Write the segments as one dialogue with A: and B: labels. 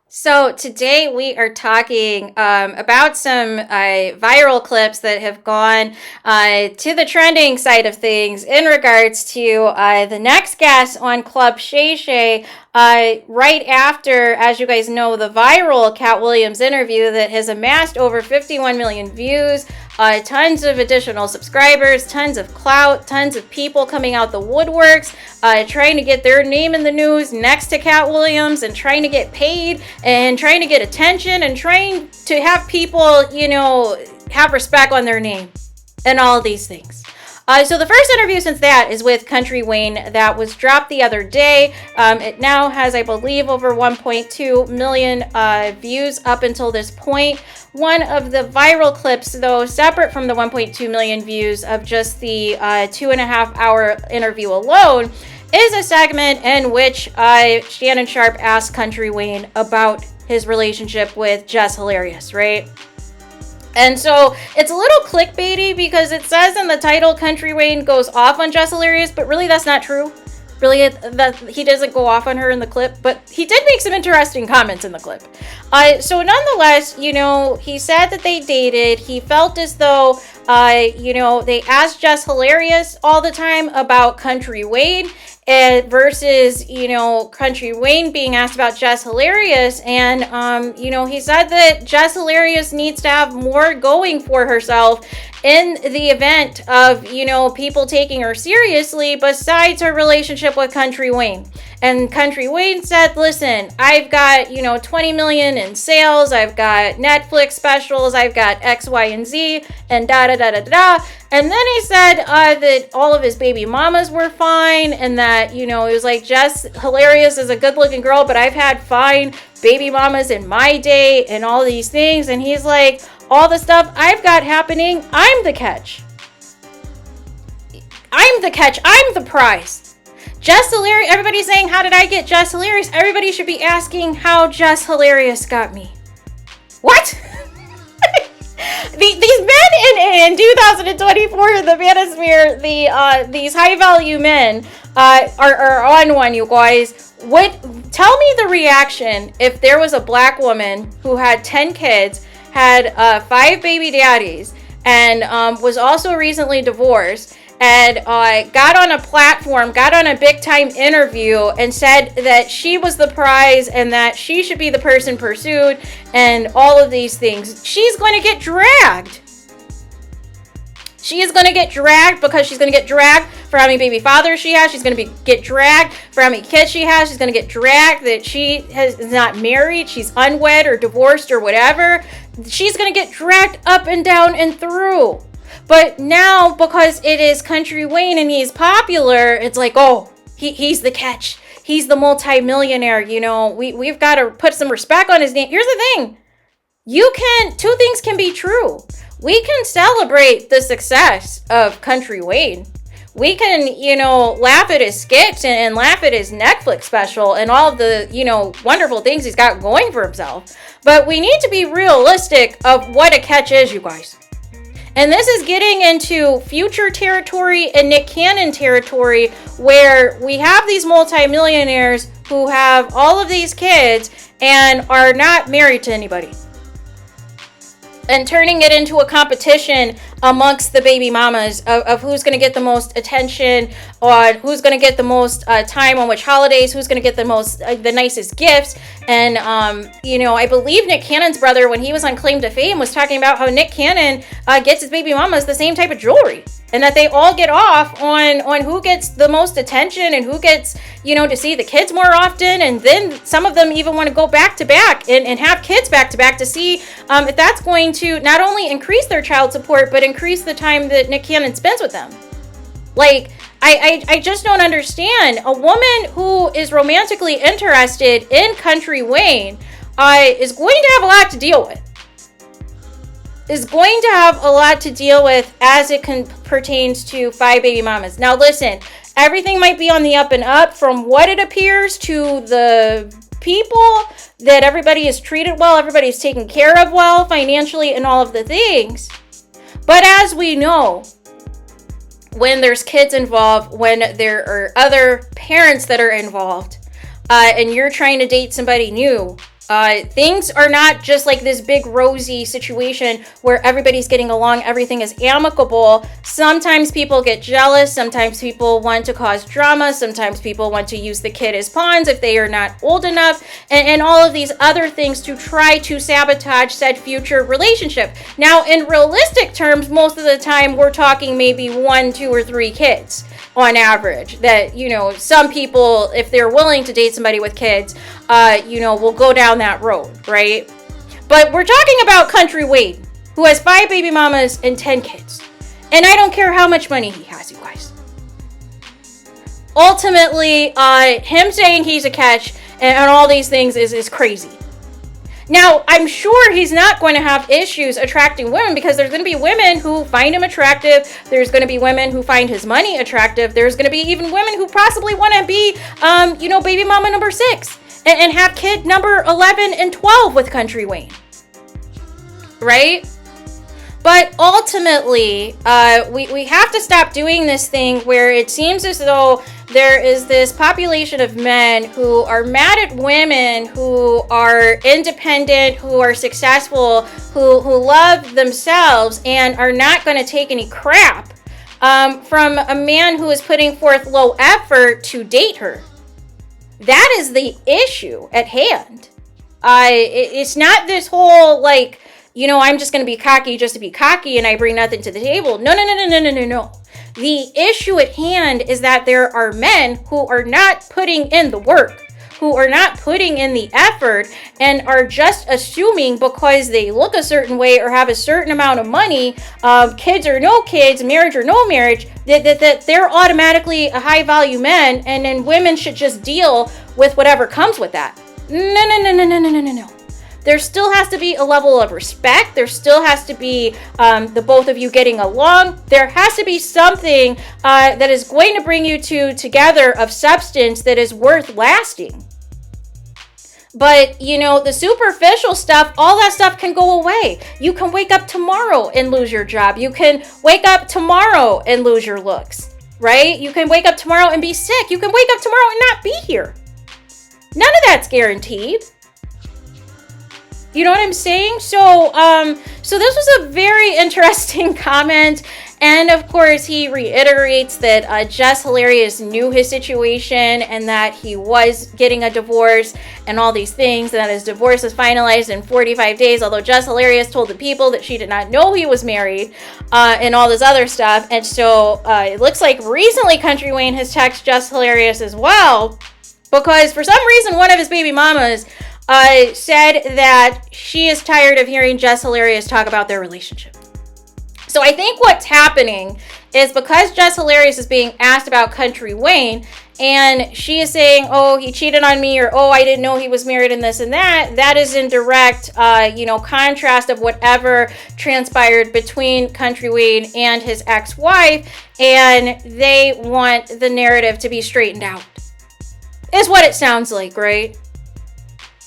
A: So today we are talking about some viral clips that have gone to the trending side of things in regards to the next guest on Club Shay Shay. Right after, as you guys know, the viral Cat Williams interview that has amassed over 51 million views, tons of additional subscribers, tons of clout, tons of people coming out the woodworks, trying to get their name in the news next to Cat Williams and trying to get paid and trying to get attention and trying to have people, have respect on their name and all of these things. So the first interview since that is with Kountry Wayne that was dropped the other day. It now has, I believe, over 1.2 million views up until this point. One of the viral clips, though, separate from the 1.2 million views of just the 2.5-hour interview alone, is a segment in which Shannon Sharpe asked Kountry Wayne about his relationship with Jess Hilarious, right? And so it's a little clickbaity because it says in the title Kountry Wayne goes off on Jess Hilarious, but really that's not true. Really, he doesn't go off on her in the clip, but he did make some interesting comments in the clip. So nonetheless, he said that they dated. He felt as though, they asked Jess Hilarious all the time about Kountry Wayne versus, Kountry Wayne being asked about Jess Hilarious. And, he said that Jess Hilarious needs to have more going for herself in the event of, people taking her seriously besides her relationship with Kountry Wayne. And Kountry Wayne said, listen, I've got, 20 million in sales. I've got Netflix specials. I've got X, Y, and Z and da-da-da-da-da. And then he said that all of his baby mamas were fine and that, it was like Jess Hilarious is a good looking girl, but I've had fine baby mamas in my day and all these things. And he's like, all the stuff I've got happening, I'm the catch. I'm the catch. I'm the prize. Jess Hilarious, everybody's saying, how did I get Jess Hilarious? Everybody should be asking how Jess Hilarious got me. What? These men in 2024, the manosphere, these high value men are on one, you guys. Tell me the reaction if there was a black woman who had 10 kids, had 5 baby daddies, and was also recently divorced, and got on a platform, got on a big time interview and said that she was the prize and that she should be the person pursued and all of these things. She's going to get dragged. She is going to get dragged because she's going to get dragged for how many baby fathers she has. She's going to get dragged for how many kids she has. She's going to get dragged that she is not married. She's unwed or divorced or whatever. She's going to get dragged up and down and through. But now, because it is Kountry Wayne and he's popular, it's like, oh, he's the catch. He's the multi-millionaire. We've got to put some respect on his name. Here's the thing. Two things can be true. We can celebrate the success of Kountry Wayne. We can, laugh at his skits and laugh at his Netflix special and all of the, wonderful things he's got going for himself. But we need to be realistic of what a catch is, you guys. And this is getting into Future territory and Nick Cannon territory, where we have these multimillionaires who have all of these kids and are not married to anybody. And turning it into a competition amongst the baby mamas of who's going to get the most attention, or who's going to get the most time on which holidays, who's going to get the nicest gifts. And, I believe Nick Cannon's brother, when he was on Claim to Fame, was talking about how Nick Cannon gets his baby mamas the same type of jewelry. And that they all get off on who gets the most attention and who gets, to see the kids more often. And then some of them even want to go back to back and have kids back to back to see if that's going to not only increase their child support, but increase the time that Nick Cannon spends with them. Like, I just don't understand. A woman who is romantically interested in Kountry Wayne is going to have a lot to deal with. As it pertains to 5 baby mamas. Now listen, everything might be on the up and up from what it appears to the people, that everybody is treated well, everybody's taken care of well financially and all of the things. But as we know, when there's kids involved, when there are other parents that are involved, and you're trying to date somebody new, Things are not just like this big rosy situation where everybody's getting along, everything is amicable. Sometimes people get jealous, sometimes people want to cause drama, sometimes people want to use the kid as pawns if they are not old enough, and all of these other things to try to sabotage said future relationship. Now, in realistic terms, most of the time we're talking maybe 1, 2, or 3 kids on average. That, you know, some people, if they're willing to date somebody with kids, you know, will go down that road, right? But we're talking about Kountry Wayne, who has 5 baby mamas and 10 kids. And I don't care how much money he has, you guys. Ultimately, him saying he's a catch and all these things is crazy. Now, I'm sure he's not going to have issues attracting women, because there's going to be women who find him attractive. There's going to be women who find his money attractive. There's going to be even women who possibly want to be, you know, baby mama number 6 and have kid number 11 and 12 with Kountry Wayne. Right? But ultimately, we have to stop doing this thing where it seems as though there is this population of men who are mad at women who are independent, who are successful, who love themselves and are not going to take any crap from a man who is putting forth low effort to date her. That is the issue at hand. It's not this whole, like, you know, I'm just going to be cocky just to be cocky and I bring nothing to the table. No. The issue at hand is that there are men who are not putting in the work, who are not putting in the effort, and are just assuming because they look a certain way or have a certain amount of money, kids or no kids, marriage or no marriage, that they're automatically a high value man, and then women should just deal with whatever comes with that. No. There still has to be a level of respect. There still has to be the both of you getting along. There has to be something that is going to bring you two together of substance that is worth lasting. But, you know, the superficial stuff, all that stuff can go away. You can wake up tomorrow and lose your job. You can wake up tomorrow and lose your looks, right? You can wake up tomorrow and be sick. You can wake up tomorrow and not be here. None of that's guaranteed. You know what I'm saying? So this was a very interesting comment. And of course, he reiterates that Jess Hilarious knew his situation and that he was getting a divorce and all these things, and that his divorce was finalized in 45 days, although Jess Hilarious told the people that she did not know he was married and all this other stuff. And so it looks like recently Kountry Wayne has texted Jess Hilarious as well, because for some reason one of his baby mamas said that she is tired of hearing Jess Hilarious talk about their relationship. So I think what's happening is, because Jess Hilarious is being asked about Kountry Wayne, and she is saying, oh, he cheated on me, or oh, I didn't know he was married and this and that, that is in direct, contrast of whatever transpired between Kountry Wayne and his ex-wife, and they want the narrative to be straightened out. Is what it sounds like, right?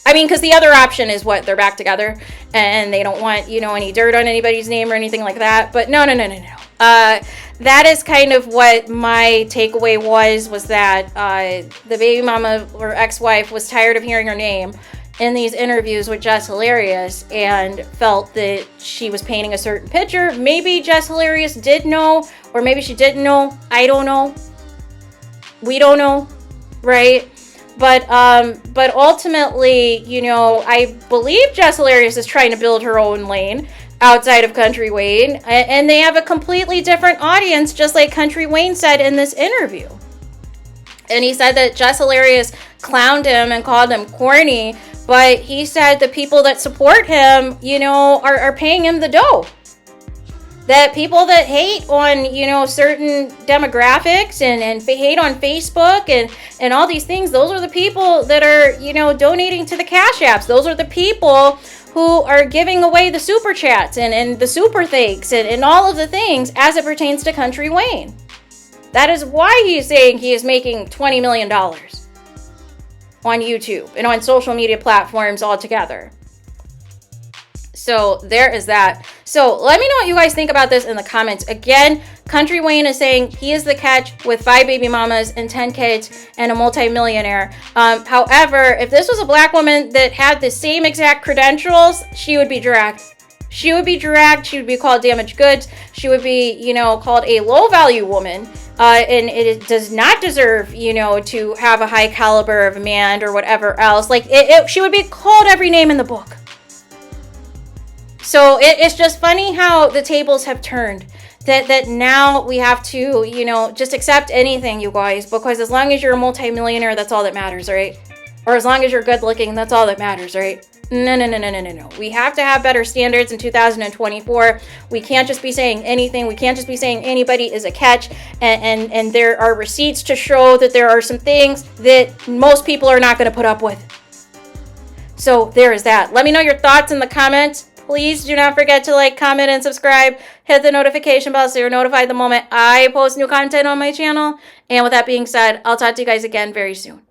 A: I mean, because the other option is what? They're back together and they don't want, any dirt on anybody's name or anything like that. But no. That is kind of what my takeaway was that the baby mama or ex-wife was tired of hearing her name in these interviews with Jess Hilarious and felt that she was painting a certain picture. Maybe Jess Hilarious did know, or maybe she didn't know. I don't know. We don't know, right? But ultimately, I believe Jess Hilarious is trying to build her own lane outside of Kountry Wayne, and they have a completely different audience, just like Kountry Wayne said in this interview. And he said that Jess Hilarious clowned him and called him corny, but he said the people that support him, are paying him the dough. That people that hate on, certain demographics and hate on Facebook and all these things, those are the people that are, donating to the Cash Apps. Those are the people who are giving away the super chats and the super thanks and all of the things as it pertains to Kountry Wayne. That is why he's saying he is making $20 million on YouTube and on social media platforms altogether. So there is that. So let me know what you guys think about this in the comments. Again, Kountry Wayne is saying he is the catch with 5 baby mamas and 10 kids and a multimillionaire. However, if this was a black woman that had the same exact credentials, she would be dragged. She would be dragged. She would be called damaged goods. She would be, you know, called a low value woman. And it does not deserve, you know, to have a high caliber of a man or whatever else. Like, she would be called every name in the book. So it's just funny how the tables have turned. That now we have to, you know, just accept anything, you guys. Because as long as you're a multimillionaire, that's all that matters, right? Or as long as you're good looking, that's all that matters, right? No. We have to have better standards in 2024. We can't just be saying anything. We can't just be saying anybody is a catch. And there are receipts to show that there are some things that most people are not going to put up with. So there is that. Let me know your thoughts in the comments. Please do not forget to like, comment, and subscribe. Hit the notification bell so you're notified the moment I post new content on my channel. And with that being said, I'll talk to you guys again very soon.